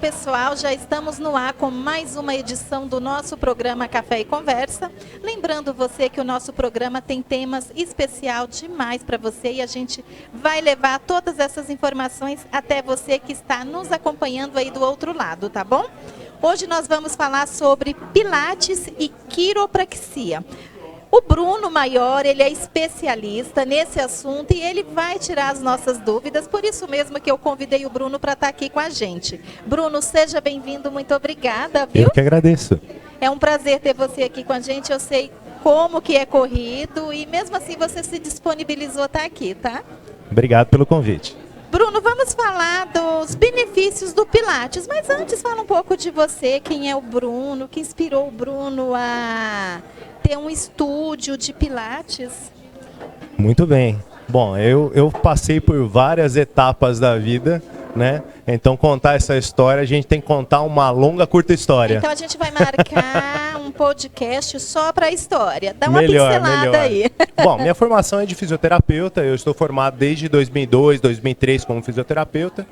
pessoal, já estamos no ar com mais uma edição do nosso programa Café e Conversa. Lembrando você que o nosso programa tem temas especial demais para você e a gente vai levar todas essas informações até você que está nos acompanhando aí do outro lado, tá bom? Hoje nós vamos falar sobre Pilates e quiropraxia. O Bruno Maior, ele é especialista nesse assunto e ele vai tirar as nossas dúvidas, por isso mesmo que eu convidei o Bruno para estar aqui com a gente. Bruno, seja bem-vindo, muito obrigada, viu? Eu que agradeço. É um prazer ter você aqui com a gente, eu sei como que é corrido e mesmo assim você se disponibilizou a estar aqui, tá? Obrigado pelo convite. Bruno, vamos falar dos benefícios do Pilates, mas antes fala um pouco de você, quem é o Bruno, que inspirou o Bruno a ter um estúdio de Pilates. Muito bem. Bom, eu passei por várias etapas da vida, né? Então contar essa história, a gente tem que contar uma longa, curta história. Então a gente vai marcar um podcast só para a história. Dá uma Melhor. pincelada aí. Bom, minha formação é de fisioterapeuta, eu estou formado desde 2002, 2003 como fisioterapeuta.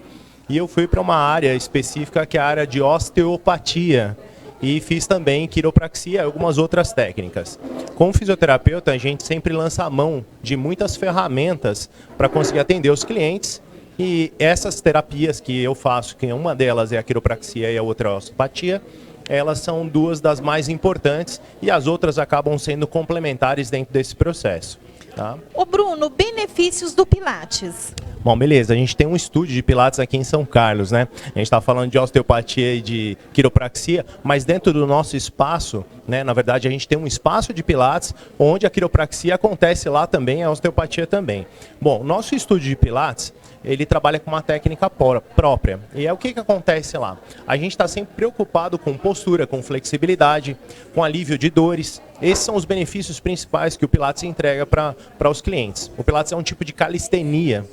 E eu fui para uma área específica que é a área de osteopatia. E fiz também quiropraxia e algumas outras técnicas. Como fisioterapeuta, a gente sempre lança a mão de muitas ferramentas para conseguir atender os clientes. E essas terapias que eu faço, que uma delas é a quiropraxia e a outra é a osteopatia, elas são duas das mais importantes e as outras acabam sendo complementares dentro desse processo. Tá? Ô Bruno, benefícios do Pilates. Bom, beleza, a gente tem um estúdio de Pilates aqui em São Carlos, né? A gente está falando de osteopatia e de quiropraxia, mas dentro do nosso espaço, né? Na verdade, a gente tem um espaço de Pilates, onde a quiropraxia acontece lá também, a osteopatia também. Bom, nosso estúdio de Pilates, ele trabalha com uma técnica própria. E é o que acontece lá? A gente está sempre preocupado com postura, com flexibilidade, com alívio de dores. Esses são os benefícios principais que o Pilates entrega para os clientes. O Pilates é um tipo de calistenia,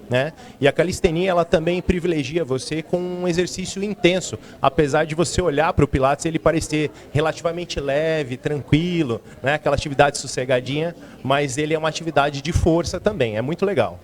né? E a calistenia ela também privilegia você com um exercício intenso, apesar de você olhar para o Pilates e ele parecer relativamente leve, tranquilo, né? Aquela atividade sossegadinha, mas ele é uma atividade de força também, é muito legal.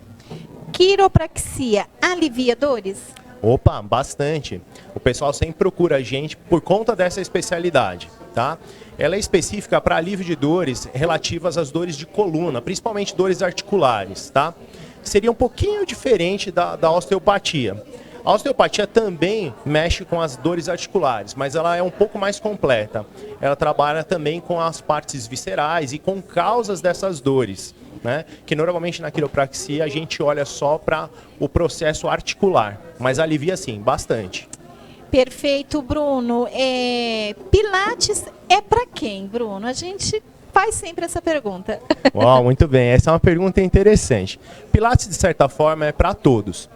Quiropraxia alivia dores? Opa, bastante. O pessoal sempre procura a gente por conta dessa especialidade, tá? Ela é específica para alívio de dores relativas às dores de coluna, principalmente dores articulares, tá? Seria um pouquinho diferente da osteopatia. A osteopatia também mexe com as dores articulares, mas ela é um pouco mais completa. Ela trabalha também com as partes viscerais e com causas dessas dores, né? Que normalmente na quiropraxia a gente olha só para o processo articular, mas alivia sim, bastante. Perfeito, Bruno. Pilates é para quem, Bruno? A gente faz sempre essa pergunta. Uau, muito bem. Essa é uma pergunta interessante. Pilates, de certa forma, é para todos.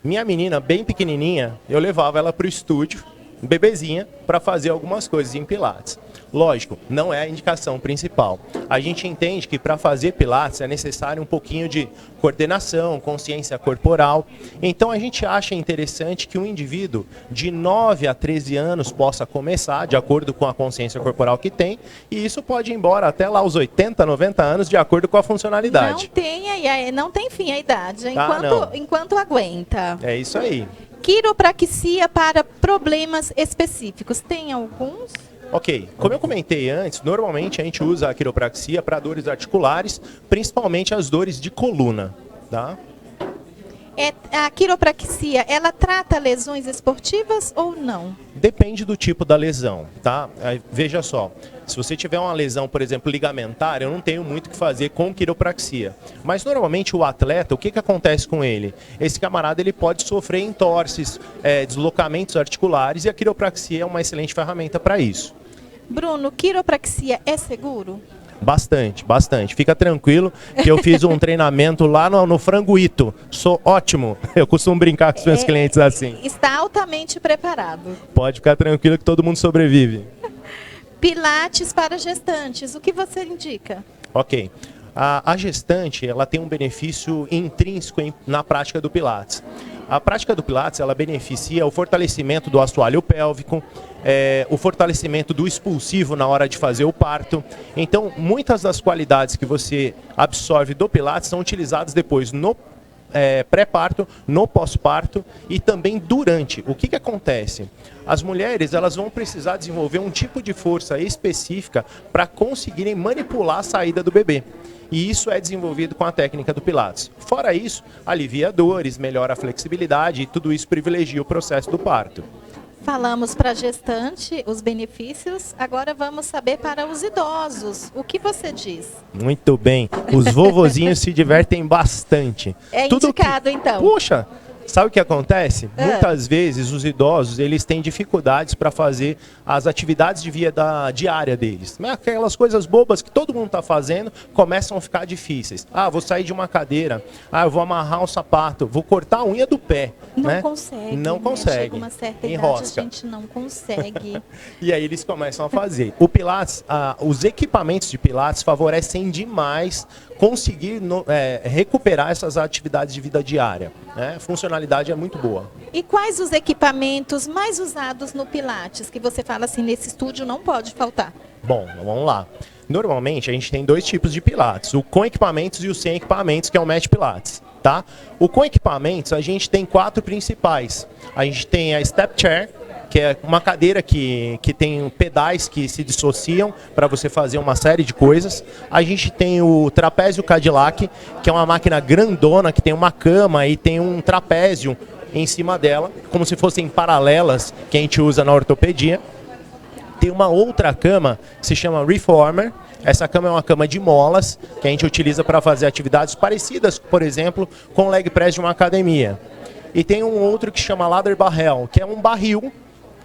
Minha menina, bem pequenininha, eu levava ela para o estúdio, bebezinha, para fazer algumas coisas em Pilates. Lógico, não é a indicação principal. A gente entende que para fazer Pilates é necessário um pouquinho de coordenação, consciência corporal. Então a gente acha interessante que um indivíduo de 9 a 13 anos possa começar, de acordo com a consciência corporal que tem, e isso pode ir embora até lá os 80, 90 anos, de acordo com a funcionalidade. Não tem fim a idade, enquanto aguenta. É isso aí. Quiropraxia para problemas específicos. Tem alguns? Ok, como eu comentei antes, normalmente a gente usa a quiropraxia para dores articulares, principalmente as dores de coluna, tá? A quiropraxia, ela trata lesões esportivas ou não? Depende do tipo da lesão, tá? Veja só, se você tiver uma lesão, por exemplo, ligamentar, eu não tenho muito o que fazer com quiropraxia. Mas normalmente o atleta, o que acontece com ele? Esse camarada ele pode sofrer entorses, deslocamentos articulares e a quiropraxia é uma excelente ferramenta para isso. Bruno, quiropraxia é seguro? Bastante, bastante. Fica tranquilo que eu fiz um treinamento lá no Franguito. Sou ótimo. Eu costumo brincar com os meus clientes assim. Está altamente preparado. Pode ficar tranquilo que todo mundo sobrevive. Pilates para gestantes, o que você indica? Ok. A gestante ela tem um benefício intrínseco na prática do Pilates. A prática do Pilates ela beneficia o fortalecimento do assoalho pélvico, o fortalecimento do expulsivo na hora de fazer o parto. Então, muitas das qualidades que você absorve do Pilates são utilizadas depois no pré-parto, no pós-parto e também durante. O que acontece? As mulheres elas vão precisar desenvolver um tipo de força específica para conseguirem manipular a saída do bebê. E isso é desenvolvido com a técnica do Pilates. Fora isso, alivia dores, melhora a flexibilidade e tudo isso privilegia o processo do parto. Falamos para a gestante os benefícios, agora vamos saber para os idosos. O que você diz? Muito bem, os vovozinhos se divertem bastante. É indicado então. Puxa, sabe o que acontece? Muitas vezes os idosos eles têm dificuldades para fazer as atividades de vida diária deles. Aquelas coisas bobas que todo mundo está fazendo começam a ficar difíceis. Ah, vou sair de uma cadeira. Ah, eu vou amarrar um sapato. Vou cortar a unha do pé. Não consegue. Não né? consegue. Chega uma certa idade, Enrosca. a gente não consegue. E aí eles começam a fazer. O Pilates, os equipamentos de Pilates favorecem demais conseguir recuperar essas atividades de vida diária. Né? A funcionalidade é muito boa. E quais os equipamentos mais usados no Pilates, que você fala assim, nesse estúdio não pode faltar? Bom, vamos lá. Normalmente a gente tem dois tipos de Pilates, o com equipamentos e o sem equipamentos, que é o Mat Pilates. Tá? O com equipamentos a gente tem 4 principais. A gente tem a Step Chair, que é uma cadeira que tem pedais que se dissociam para você fazer uma série de coisas. A gente tem o trapézio Cadillac, que é uma máquina grandona, que tem uma cama e tem um trapézio em cima dela, como se fossem paralelas que a gente usa na ortopedia. Tem uma outra cama que se chama Reformer. Essa cama é uma cama de molas que a gente utiliza para fazer atividades parecidas, por exemplo, com o leg press de uma academia. E tem um outro que chama Ladder Barrel, que é um barril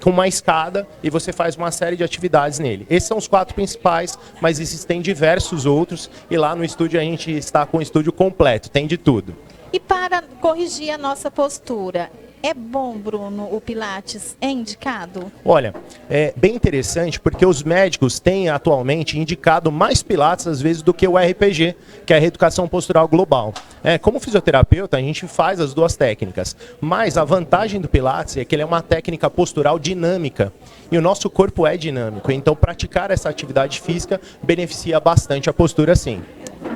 com uma escada e você faz uma série de atividades nele. Esses são os 4 principais, mas existem diversos outros e lá no estúdio a gente está com o estúdio completo, tem de tudo. E para corrigir a nossa postura, é bom, Bruno, o Pilates é indicado? Olha, é bem interessante porque os médicos têm atualmente indicado mais Pilates às vezes do que o RPG, que é a Reeducação Postural Global. Como fisioterapeuta, a gente faz as duas técnicas, mas a vantagem do Pilates é que ele é uma técnica postural dinâmica e o nosso corpo é dinâmico, então praticar essa atividade física beneficia bastante a postura sim.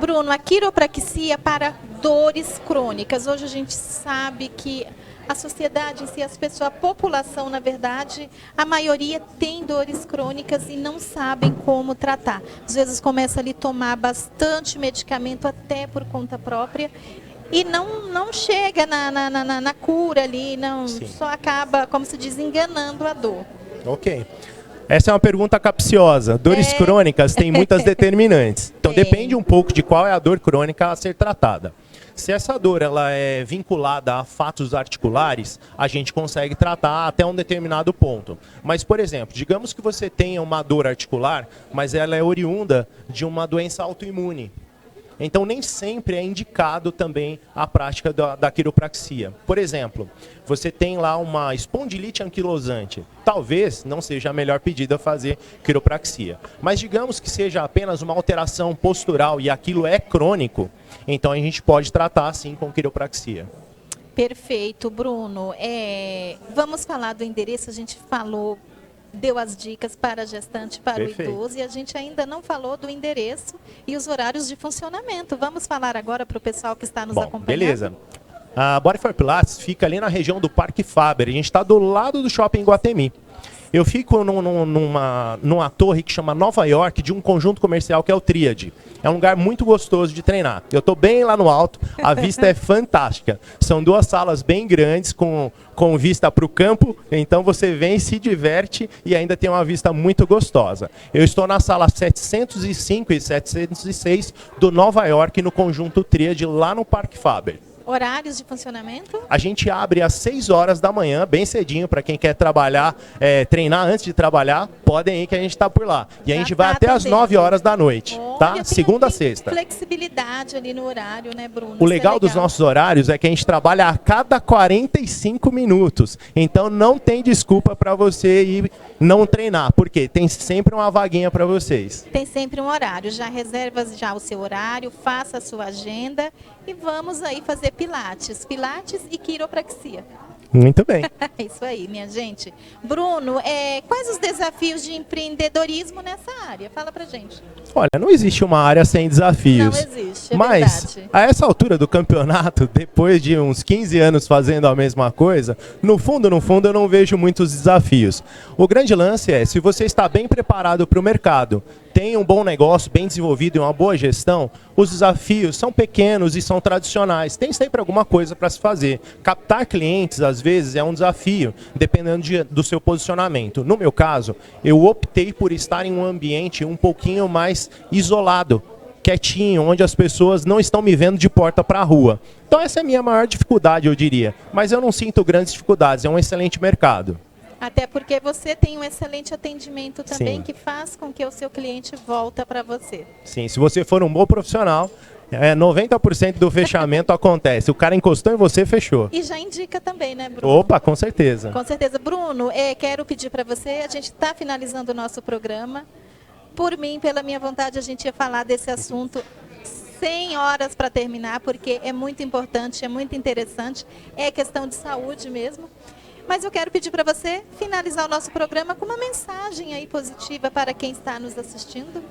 Bruno, a quiropraxia para dores crônicas. Hoje a gente sabe que a sociedade em si, as pessoas, a população, na verdade, a maioria tem dores crônicas e não sabem como tratar. Às vezes começa ali a tomar bastante medicamento até por conta própria e não chega na cura ali, só acaba, como se diz, enganando a dor. Ok. Essa é uma pergunta capciosa. Dores crônicas têm muitas determinantes. Então depende um pouco de qual é a dor crônica a ser tratada. Se essa dor ela é vinculada a fatos articulares, a gente consegue tratar até um determinado ponto. Mas, por exemplo, digamos que você tenha uma dor articular, mas ela é oriunda de uma doença autoimune. Então, nem sempre é indicado também a prática da quiropraxia. Por exemplo, você tem lá uma espondilite anquilosante. Talvez não seja a melhor pedida fazer quiropraxia. Mas digamos que seja apenas uma alteração postural e aquilo é crônico, então a gente pode tratar sim com quiropraxia. Perfeito, Bruno. Vamos falar do endereço, a gente falou, deu as dicas para a gestante, para Perfeito. o idoso, e a gente ainda não falou do endereço e os horários de funcionamento. Vamos falar agora para o pessoal que está nos acompanhando. Beleza. A Body for Pilates fica ali na região do Parque Faber. A gente está do lado do Shopping Guatemi. Eu fico numa torre que chama Nova York, de um conjunto comercial que é o Tríade. É um lugar muito gostoso de treinar. Eu estou bem lá no alto, a vista é fantástica. São 2 salas bem grandes com vista para o campo, então você vem, se diverte e ainda tem uma vista muito gostosa. Eu estou na sala 705 e 706 do Nova York, no conjunto Tríade, lá no Parque Faber. Horários de funcionamento? A gente abre às 6 horas da manhã, bem cedinho, para quem quer trabalhar, treinar antes de trabalhar, podem ir que a gente está por lá. E a gente vai até às 9 horas da noite, tá? Segunda a sexta. Flexibilidade ali no horário, né, Bruno? O legal dos nossos horários é que a gente trabalha a cada 45 minutos. Então não tem desculpa para você ir não treinar, porque tem sempre uma vaguinha para vocês. Tem sempre um horário. Já reserva já o seu horário, faça a sua agenda e vamos aí fazer Pilates e quiropraxia. Muito bem. Isso aí, minha gente. Bruno, quais os desafios de empreendedorismo nessa área? Fala pra gente. Olha, não existe uma área sem desafios. Não existe, é Mas, verdade. a essa altura do campeonato, depois de uns 15 anos fazendo a mesma coisa, no fundo, eu não vejo muitos desafios. O grande lance é, se você está bem preparado para o mercado, tem um bom negócio, bem desenvolvido e uma boa gestão, os desafios são pequenos e são tradicionais. Tem sempre alguma coisa para se fazer. Captar clientes, às vezes, é um desafio, dependendo do seu posicionamento. No meu caso, eu optei por estar em um ambiente um pouquinho mais isolado, quietinho, onde as pessoas não estão me vendo de porta para a rua. Então essa é a minha maior dificuldade, eu diria. Mas eu não sinto grandes dificuldades, é um excelente mercado. Até porque você tem um excelente atendimento também, Sim. que faz com que o seu cliente volta para você. Sim, se você for um bom profissional, 90% do fechamento acontece. O cara encostou em você, fechou. E já indica também, né, Bruno? Opa, com certeza. Com certeza. Bruno, quero pedir para você, a gente está finalizando o nosso programa. Por mim, pela minha vontade, a gente ia falar desse assunto 100 horas para terminar, porque é muito importante, é muito interessante, é questão de saúde mesmo. Mas eu quero pedir para você finalizar o nosso programa com uma mensagem aí positiva para quem está nos assistindo.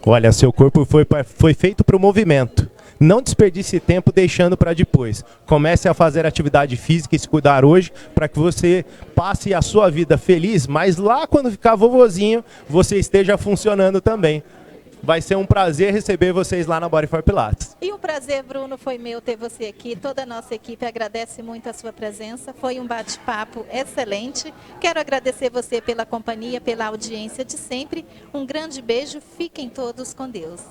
Olha, seu corpo foi feito para o movimento. Não desperdice tempo deixando para depois. Comece a fazer atividade física e se cuidar hoje para que você passe a sua vida feliz, mas lá quando ficar vovozinho, você esteja funcionando também. Vai ser um prazer receber vocês lá na Body for Pilates. E o prazer, Bruno, foi meu ter você aqui. Toda a nossa equipe agradece muito a sua presença. Foi um bate-papo excelente. Quero agradecer você pela companhia, pela audiência de sempre. Um grande beijo. Fiquem todos com Deus.